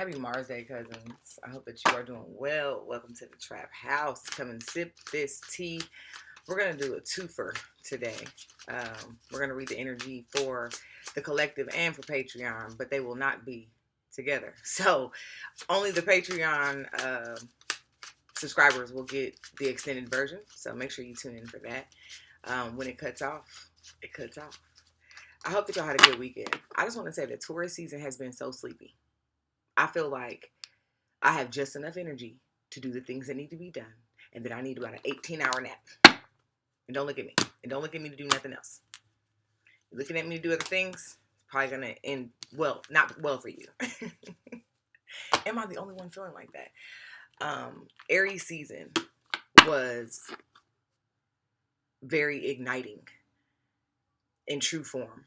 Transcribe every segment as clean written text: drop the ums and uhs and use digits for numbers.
Happy Mars Day, cousins. I hope that you are doing well. Welcome to the Trap House. Come and sip this tea. We're going to do a twofer today. We're going to read the energy for the collective and for Patreon, but they will not be together. So only the Patreon subscribers will get the extended version. So make sure you tune in for that. When it cuts off, it cuts off. I hope that y'all had a good weekend. I just want to say that tourist season has been so sleepy. I feel like I have just enough energy to do the things that need to be done, and then I need about an 18-hour nap. And don't look at me. And don't look at me to do nothing else. You're looking at me to do other things, it's probably going to end well, not well for you. Am I the only one feeling like that? Aries season was very igniting in true form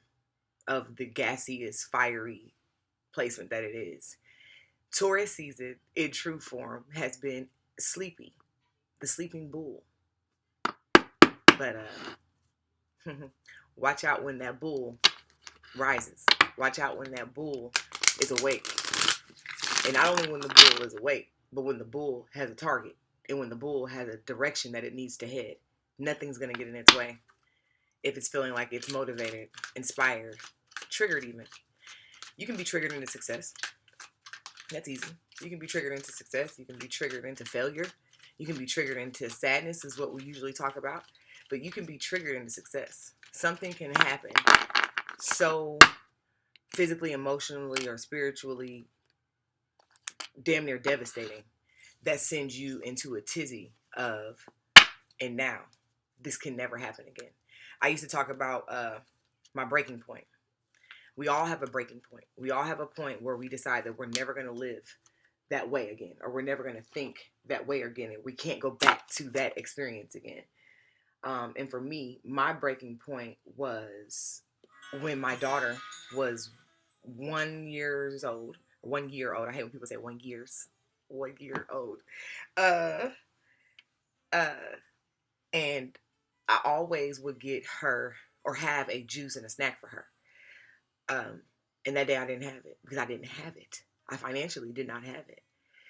of the gaseous, fiery placement that it is. Taurus season, in true form, has been sleepy, the sleeping bull. But watch out when that bull rises. Watch out when that bull is awake. And not only when the bull is awake, but when the bull has a target and when the bull has a direction that it needs to head. Nothing's going to get in its way if it's feeling like it's motivated, inspired, triggered even. You can be triggered into success. That's easy. You can be triggered into success. You can be triggered into failure. You can be triggered into sadness is what we usually talk about. But you can be triggered into success. Something can happen so physically, emotionally, or spiritually damn near devastating that sends you into a tizzy of, and now, this can never happen again. I used to talk about my breaking point. We all have a breaking point. We all have a point where we decide that we're never going to live that way again, or we're never going to think that way again, and we can't go back to that experience again. And for me, my breaking point was when my daughter was 1 year old. 1 year old. I hate when people say 1 years. 1 year old. Uh, uh, and I always would get her or have a juice and a snack for her. And that day I didn't have it because I didn't have it. I financially did not have it.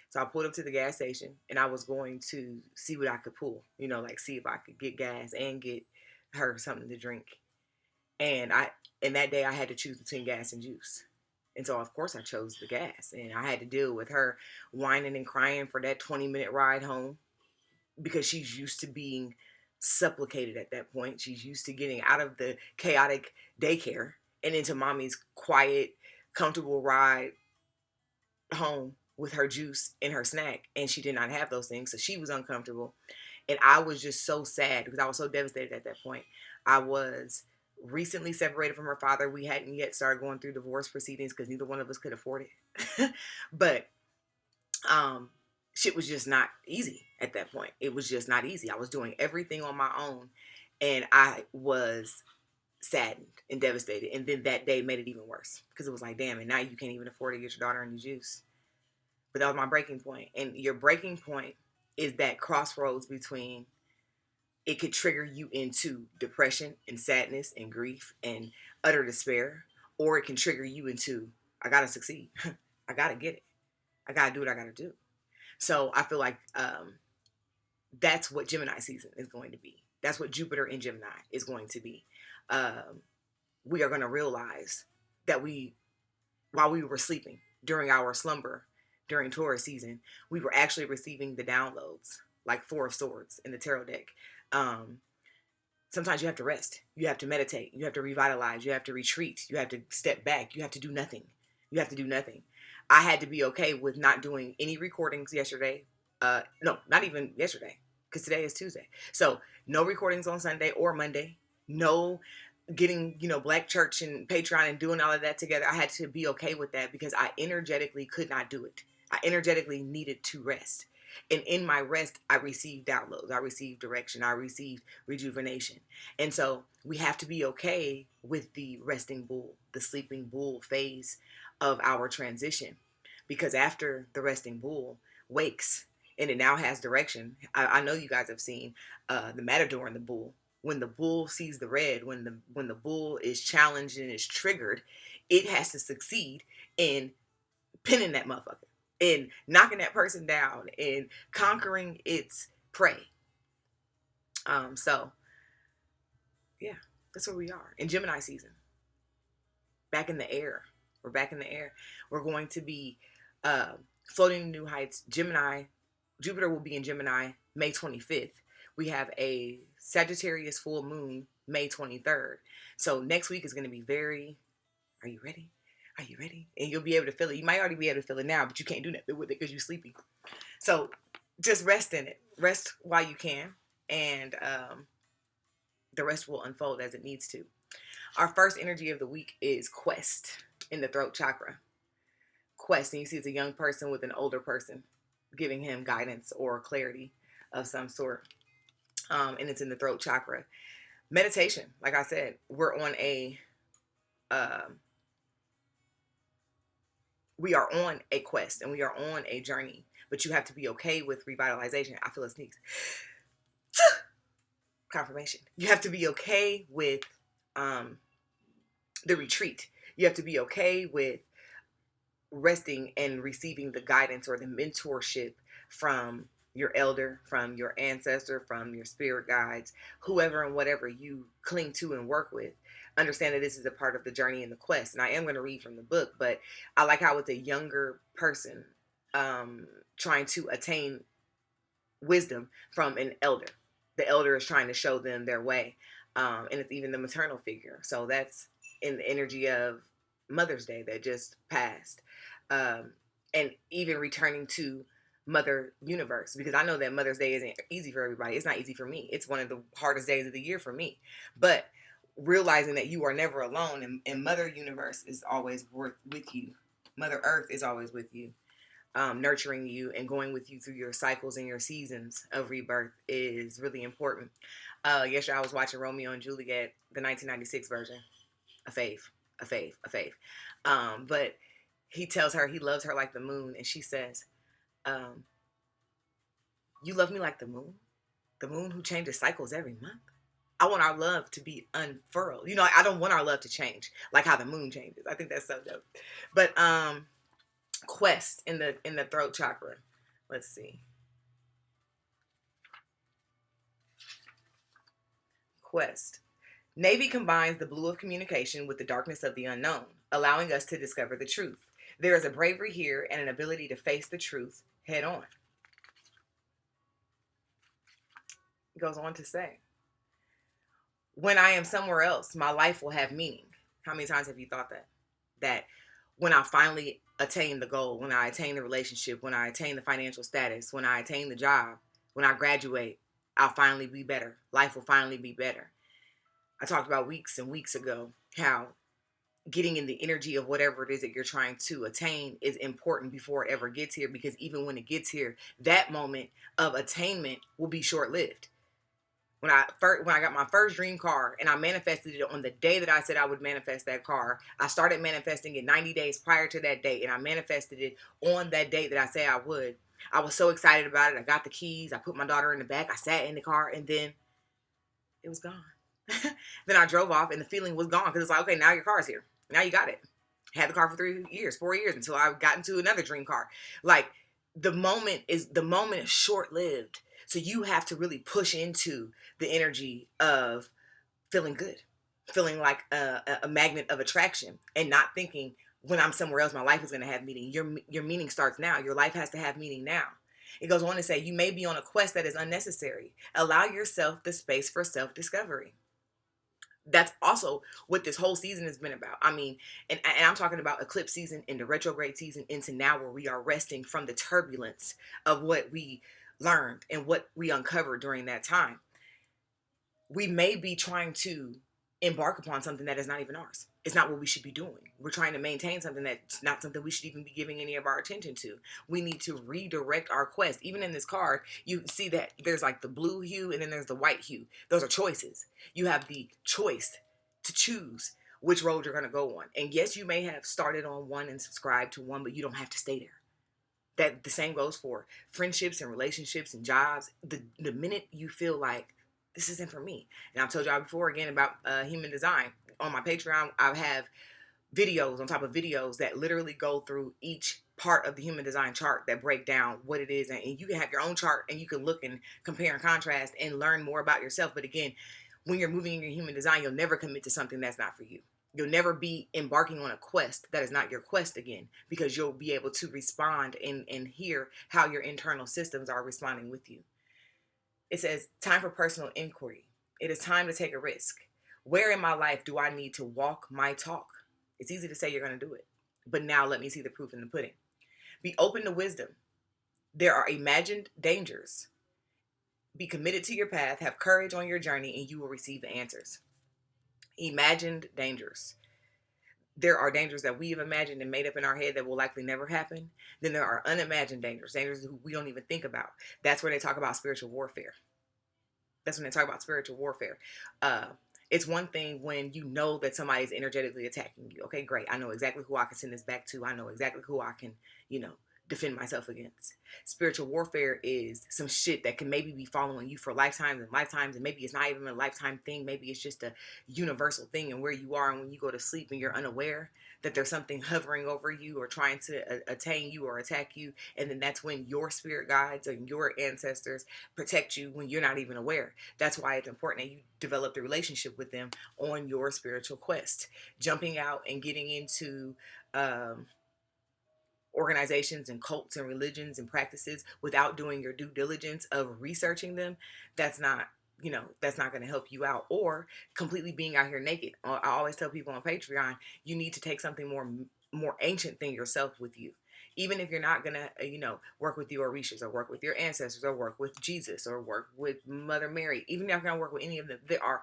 So I pulled up to the gas station and I was going to see what I could pull, like see if I could get gas and get her something to drink. And that day I had to choose between gas and juice. And so of course I chose the gas, and I had to deal with her whining and crying for that 20-minute ride home because she's used to being supplicated at that point. She's used to getting out of the chaotic daycare and into mommy's quiet, comfortable ride home with her juice and her snack, and she did not have those things, so she was uncomfortable. And I was just so sad because I was so devastated at that point. I was recently separated from her father. We hadn't yet started going through divorce proceedings because neither one of us could afford it. But shit was just not easy at that point. It was just not easy. I was doing everything on my own, and I was saddened and devastated. And then that day made it even worse because it was like, damn, and now you can't even afford to get your daughter any juice. But that was my breaking point. And your breaking point is that crossroads between, it could trigger you into depression and sadness and grief and utter despair, or it can trigger you into, I gotta succeed. I gotta get it. I gotta do what I gotta do. So I feel like that's what Gemini season is going to be. That's what Jupiter in Gemini is going to be. We are going to realize that while we were sleeping during our slumber, during Taurus season, we were actually receiving the downloads, like Four of Swords in the tarot deck. Sometimes you have to rest. You have to meditate. You have to revitalize. You have to retreat. You have to step back. You have to do nothing. You have to do nothing. I had to be okay with not doing any recordings yesterday. No, not even yesterday, because today is Tuesday. So no recordings on Sunday or Monday. No getting, Black Church and Patreon and doing all of that together. I had to be okay with that because I energetically could not do it. I energetically needed to rest. And in my rest, I received downloads. I received direction. I received rejuvenation. And so we have to be okay with the resting bull, the sleeping bull phase of our transition. Because after the resting bull wakes and it now has direction, I know you guys have seen the matador and the bull. When the bull sees the red, when the bull is challenged and is triggered, it has to succeed in pinning that motherfucker. and knocking that person down and conquering its prey. So yeah, that's where we are in Gemini season. Back in the air. We're back in the air. We're going to be uh, floating to new heights. Jupiter will be in Gemini May 25th. We have a Sagittarius full moon May 23rd. So next week is going to be very. Are you ready? Are you ready? And you'll be able to feel it. You might already be able to feel it now, but you can't do nothing with it because you're sleepy. So just rest in it. Rest while you can, and the rest will unfold as it needs to. Our first energy of the week is Quest in the throat chakra. Quest, and you see it's a young person with an older person giving him guidance or clarity of some sort. And it's in the throat chakra. Meditation, like I said, we're on we are on a quest and we are on a journey, but you have to be okay with revitalization. I feel a sneeze. Confirmation. You have to be okay with the retreat. You have to be okay with resting and receiving the guidance or the mentorship from your elder, from your ancestor, from your spirit guides, whoever and whatever you cling to and work with. Understand that this is a part of the journey and the quest. And I am going to read from the book, but I like how it's a younger person trying to attain wisdom from an elder. The elder is trying to show them their way. And it's even the maternal figure. So that's in the energy of Mother's Day that just passed. And even returning to Mother Universe, because I know that Mother's Day isn't easy for everybody. It's not easy for me. It's one of the hardest days of the year for me. But realizing that you are never alone, and Mother Universe is always with you. Mother Earth is always with you, nurturing you and going with you through your cycles and your seasons of rebirth is really important. Yesterday I was watching Romeo and Juliet, the 1996 version. A fave. But he tells her he loves her like the moon, and she says, you love me like the moon who changes cycles every month. I want our love to be unfurled. You know, I don't want our love to change like how the moon changes. I think that's so dope. But Quest in the throat chakra. Let's see. Quest. Navy combines the blue of communication with the darkness of the unknown, allowing us to discover the truth. There is a bravery here and an ability to face the truth head on. It goes on to say, when I am somewhere else, my life will have meaning. How many times have you thought that? That when I finally attain the goal, when I attain the relationship, when I attain the financial status, when I attain the job, when I graduate, I'll finally be better. Life will finally be better. I talked about weeks and weeks ago how getting in the energy of whatever it is that you're trying to attain is important before it ever gets here, because even when it gets here, that moment of attainment will be short-lived. When I got my first dream car and I manifested it on the day that I said I would manifest that car, I started manifesting it 90 days prior to that date, and I manifested it on that date that I said I would. I was so excited about it. I got the keys. I put my daughter in the back. I sat in the car, and then it was gone. Then I drove off, and the feeling was gone, because it's like, okay, now your car's here. Now you got it. Had the car for 4 years until I got into another dream car. Like, the moment is short-lived. So you have to really push into the energy of feeling good, feeling like a magnet of attraction, and not thinking when I'm somewhere else, my life is going to have meaning. Your meaning starts now. Your life has to have meaning now. It goes on to say, you may be on a quest that is unnecessary. Allow yourself the space for self-discovery. That's also what this whole season has been about. I mean, and I'm talking about eclipse season into retrograde season into now, where we are resting from the turbulence of what we learned and what we uncovered during that time. We may be trying to embark upon something that is not even ours. It's not what we should be doing. We're trying to maintain something that's not something we should even be giving any of our attention to. We need to redirect our quest. Even in this card, you see that there's like the blue hue and then there's the white hue. Those are choices. You have the choice to choose which road you're going to go on. And yes, you may have started on one and subscribed to one, but you don't have to stay there. That the same goes for friendships and relationships and jobs. The minute you feel like this isn't for me. And I've told y'all before again about human design. On my Patreon, I have videos on top of videos that literally go through each part of the human design chart that break down what it is, and you can have your own chart and you can look and compare and contrast and learn more about yourself. But again, when you're moving in your human design, you'll never commit to something that's not for you. You'll never be embarking on a quest that is not your quest again, because you'll be able to respond and hear how your internal systems are responding with you. It says, time for personal inquiry. It is time to take a risk. Where in my life do I need to walk my talk? It's easy to say you're going to do it, but now let me see the proof in the pudding. Be open to wisdom. There are imagined dangers. Be committed to your path. Have courage on your journey, and you will receive the answers. Imagined dangers. There are dangers that we have imagined and made up in our head that will likely never happen. Then there are unimagined dangers, dangers we don't even think about. That's where they talk about spiritual warfare. That's when they talk about spiritual warfare. It's one thing when you know that somebody's energetically attacking you. Okay, great. I know exactly who I can send this back to. I know exactly who I can, defend myself against. Spiritual warfare is some shit that can maybe be following you for lifetimes and lifetimes, and maybe it's not even a lifetime thing. Maybe it's just a universal thing, and where you are and when you go to sleep and you're unaware that there's something hovering over you or trying to attain you or attack you, and then that's when your spirit guides and your ancestors protect you when you're not even aware. That's why it's important that you develop the relationship with them on your spiritual quest. Jumping out and getting into organizations and cults and religions and practices without doing your due diligence of researching them, that's not that's not going to help you out. Or completely being out here naked. I always tell people on Patreon, you need to take something more ancient than yourself with you. Even if you're not going to work with the Orishas or work with your ancestors or work with Jesus or work with Mother Mary, even if you're not going to work with any of them, there are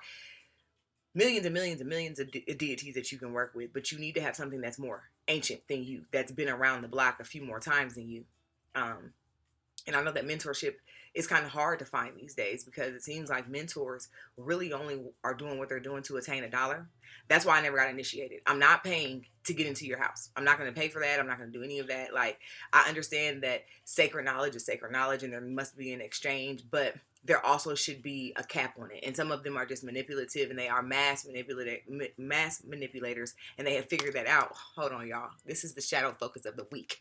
millions and millions and millions of deities that you can work with, but you need to have something that's more ancient than you, that's been around the block a few more times than you. And I know that mentorship is kind of hard to find these days, because it seems like mentors really only are doing what they're doing to attain $1. That's why I never got initiated. I'm not paying to get into your house. I'm not going to pay for that. I'm not going to do any of that. Like, I understand that sacred knowledge is sacred knowledge and there must be an exchange, but there also should be a cap on it. And some of them are just manipulative, and they are mass manipulators, and they have figured that out. Hold on, y'all. This is the shadow focus of the week.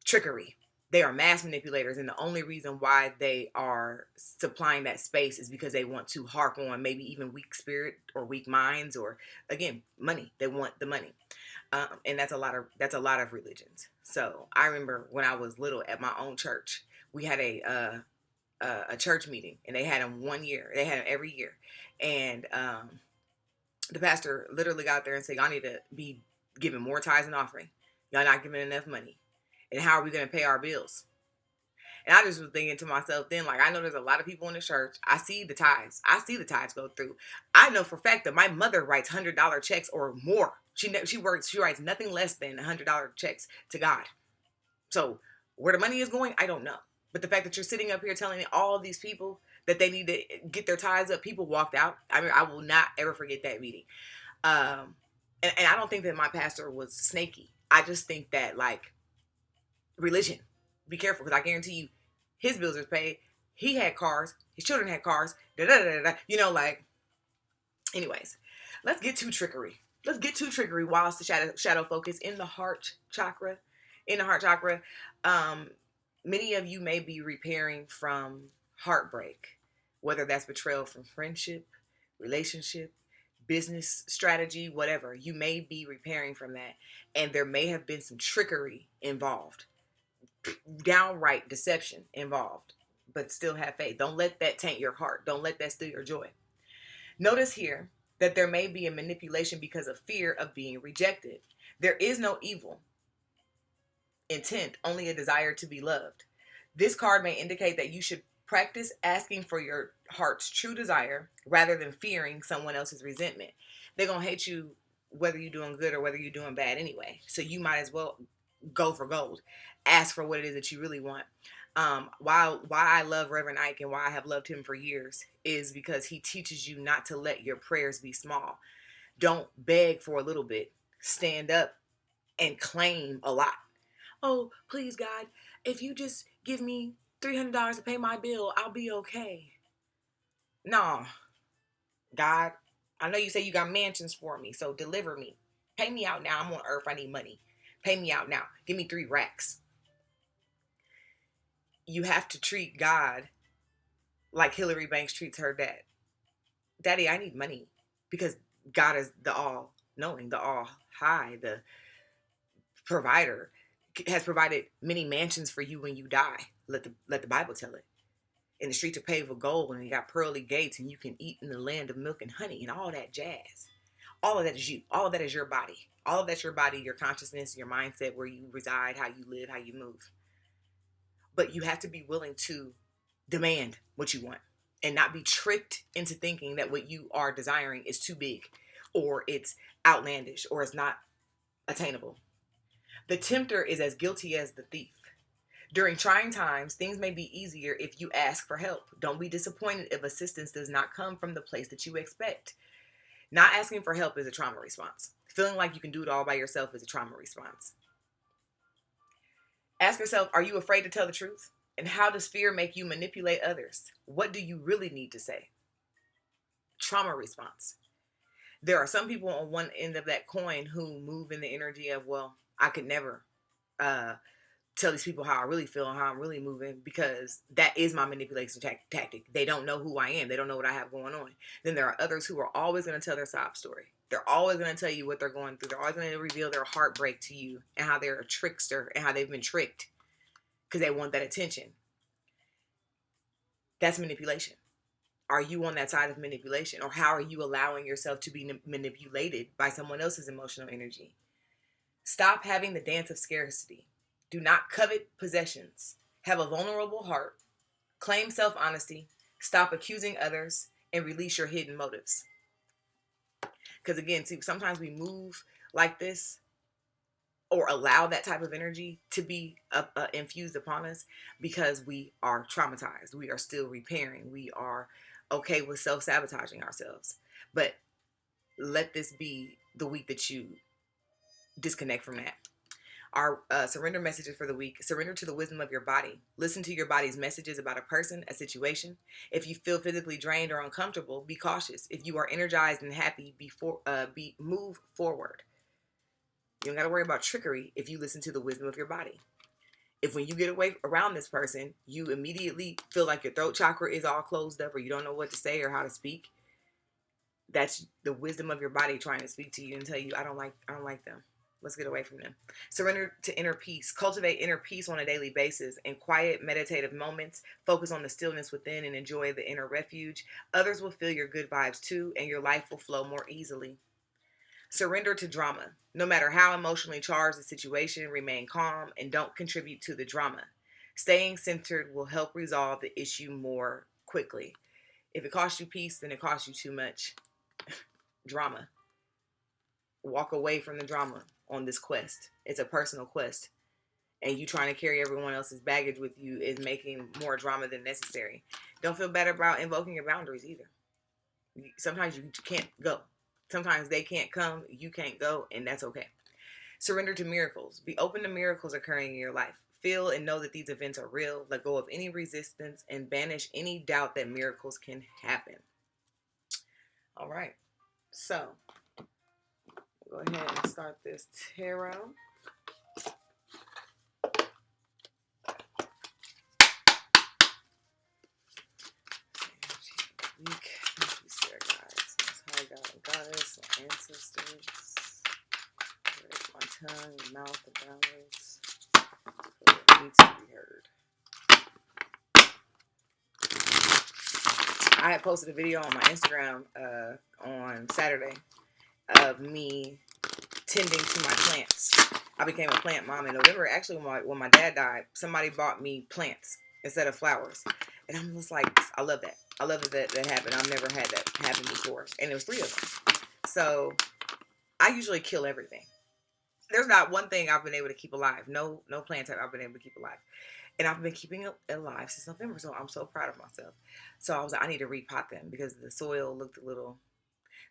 Trickery. They are mass manipulators, and the only reason why they are supplying that space is because they want to harp on maybe even weak spirit or weak minds, or again, money. They want the money, and that's a lot of religions. So I remember when I was little at my own church, we had a church meeting, and they had them one year. They had them every year, and the pastor literally got there and said, "Y'all need to be giving more tithes and offering. Y'all not giving enough money. And how are we going to pay our bills?" And I just was thinking to myself then, like, I know there's a lot of people in the church. I see the tithes. I see the tithes go through. I know for a fact that my mother writes $100 checks or more. She writes nothing less than $100 checks to God. So where the money is going, I don't know. But the fact that you're sitting up here telling all of these people that they need to get their tithes up, people walked out. I mean, I will not ever forget that meeting. And I don't think that my pastor was snaky. I just think that, like, religion, be careful, because I guarantee you his bills are paid. He had cars. His children had cars. Like, anyways, let's get to trickery. While it's the shadow focus in the heart chakra. Many of you may be repairing from heartbreak, whether that's betrayal from friendship, relationship, business strategy, whatever. You may be repairing from that, and there may have been some trickery involved, downright deception involved, but still have faith. Don't let that taint your heart. Don't let that steal your joy. Notice here that there may be a manipulation because of fear of being rejected. There is no evil intent, only a desire to be loved. This card may indicate that you should practice asking for your heart's true desire rather than fearing someone else's resentment. They're going to hate you whether you're doing good or whether you're doing bad anyway. So you might as well go for gold. Ask for what it is that you really want. Why I love Reverend Ike and why I have loved him for years is because he teaches you not to let your prayers be small. Don't beg for a little bit. Stand up and claim a lot. Oh, please, God, if you just give me $300 to pay my bill, I'll be okay. No, God, I know you say you got mansions for me, so deliver me. Pay me out now. I'm on earth. I need money. Pay me out now. Give me 3 racks. You have to treat God like Hillary Banks treats her dad. Daddy, I need money. Because God is the all knowing, the all high, the provider, has provided many mansions for you when you die. Let the Bible tell it. And the streets are paved with gold, and you got pearly gates, and you can eat in the land of milk and honey, and all that jazz. All of that is you. All of that is your body. All of that's your body, your consciousness, your mindset, where you reside, how you live, how you move. But you have to be willing to demand what you want and not be tricked into thinking that what you are desiring is too big, or it's outlandish, or it's not attainable. The tempter is as guilty as the thief. During trying times, things may be easier if you ask for help. Don't be disappointed if assistance does not come from the place that you expect. Not asking for help is a trauma response. Feeling like you can do it all by yourself is a trauma response. Ask yourself, are you afraid to tell the truth? And how does fear make you manipulate others? What do you really need to say? Trauma response. There are some people on one end of that coin who move in the energy of, well, I could never tell these people how I really feel and how I'm really moving, because that is my manipulation tactic. They don't know who I am. They don't know what I have going on. Then there are others who are always going to tell their sob story. They're always going to tell you what they're going through. They're always going to reveal their heartbreak to you and how they're a trickster and how they've been tricked because they want that attention. That's manipulation. Are you on that side of manipulation, or how are you allowing yourself to be manipulated by someone else's emotional energy? Stop having the dance of scarcity. Do not covet possessions. Have a vulnerable heart. Claim self-honesty. Stop accusing others, and release your hidden motives. Because again, see, sometimes we move like this or allow that type of energy to be infused upon us because we are traumatized. We are still repairing. We are okay with self-sabotaging ourselves. But let this be the week that you disconnect from that. Our surrender messages for the week. Surrender to the wisdom of your body. Listen to your body's messages about a person, a situation. If you feel physically drained or uncomfortable, be cautious. If you are energized and happy, move forward. You don't got to worry about trickery if you listen to the wisdom of your body. If when you get away around this person, you immediately feel like your throat chakra is all closed up, or you don't know what to say or how to speak, that's the wisdom of your body trying to speak to you and tell you, I don't like them. Let's get away from them. Surrender to inner peace. Cultivate inner peace on a daily basis. In quiet, meditative moments, focus on the stillness within and enjoy the inner refuge. Others will feel your good vibes too, and your life will flow more easily. Surrender to drama. No matter how emotionally charged the situation, remain calm and don't contribute to the drama. Staying centered will help resolve the issue more quickly. If it costs you peace, then it costs you too much drama. Walk away from the drama on this quest. It's a personal quest. And you trying to carry everyone else's baggage with you is making more drama than necessary. Don't feel bad about invoking your boundaries either. Sometimes you can't go. Sometimes they can't come, you can't go, and that's okay. Surrender to miracles. Be open to miracles occurring in your life. Feel and know that these events are real. Let go of any resistance and banish any doubt that miracles can happen. All right. So, go ahead and start this tarot. Week, spirit guides, high God and goddess, ancestors. Where's my tongue, and mouth, the balance? It needs to be heard. I had posted a video on my Instagram on Saturday of me tending to my plants. I became a plant mom in November. Actually, when my dad died, somebody bought me plants instead of flowers. And I'm just like, I love that. I love that happened. I've never had that happen before. And there was 3 of them. So I usually kill everything. There's not one thing I've been able to keep alive. No plants I've been able to keep alive. And I've been keeping it alive since November. So I'm so proud of myself. So I was like, I need to repot them because the soil looked a little.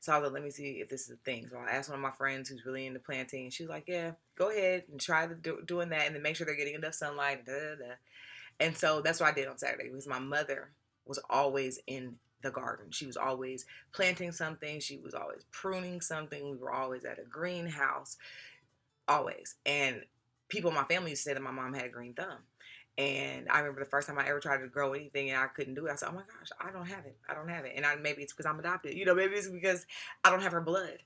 So I was like, let me see if this is a thing. So I asked one of my friends who's really into planting. And she was like, yeah, go ahead and try doing that. And then make sure they're getting enough sunlight. And so that's what I did on Saturday. Because my mother was always in the garden. She was always planting something. She was always pruning something. We were always at a greenhouse. always. And people in my family used to say that my mom had a green thumb. And I remember the first time I ever tried to grow anything and I couldn't do it. I said, "Oh my gosh, I don't have it. I don't have it." And maybe it's because I'm adopted. Maybe it's because I don't have her blood.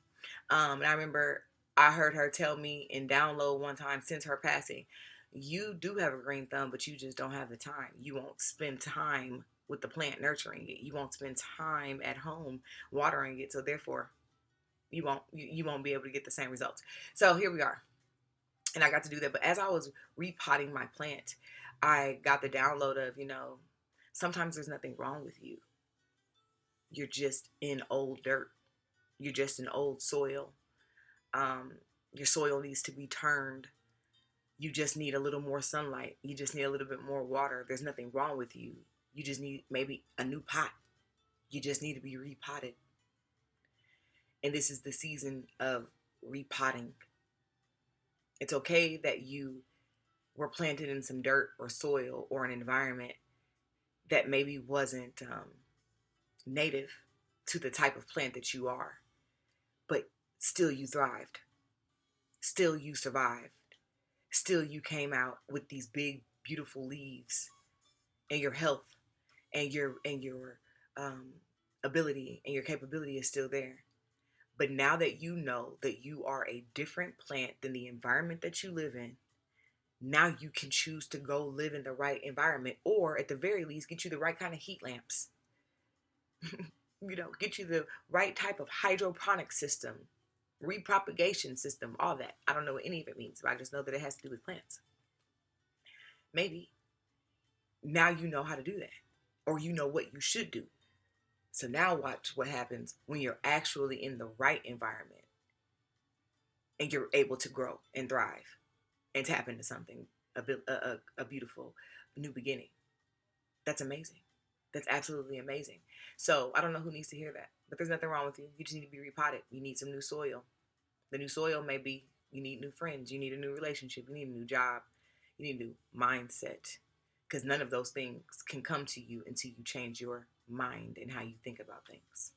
And I remember I heard her tell me in download one time since her passing, "You do have a green thumb, but you just don't have the time. You won't spend time with the plant nurturing it. You won't spend time at home watering it. So therefore, you won't be able to get the same results." So here we are. And I got to do that. But as I was repotting my plant, I got the download of, sometimes there's nothing wrong with you. You're just in old dirt. You're just in old soil. Your soil needs to be turned. You just need a little more sunlight. You just need a little bit more water. There's nothing wrong with you. You just need maybe a new pot. You just need to be repotted. And this is the season of repotting. It's okay that you were planted in some dirt or soil or an environment that maybe wasn't native to the type of plant that you are, but still you thrived. Still you survived. Still you came out with these big, beautiful leaves, and your health and your ability and your capability is still there. But now that you know that you are a different plant than the environment that you live in, now you can choose to go live in the right environment, or at the very least get you the right kind of heat lamps. Get you the right type of hydroponic system, repropagation system, all that. I don't know what any of it means, but I just know that it has to do with plants. Maybe now you know how to do that, or you know what you should do. So now watch what happens when you're actually in the right environment and you're able to grow and thrive and tap into something, a beautiful new beginning. That's amazing. That's absolutely amazing. So I don't know who needs to hear that, but there's nothing wrong with you. You just need to be repotted. You need some new soil. The new soil may be you need new friends. You need a new relationship. You need a new job. You need a new mindset. Because none of those things can come to you until you change your mind and how you think about things.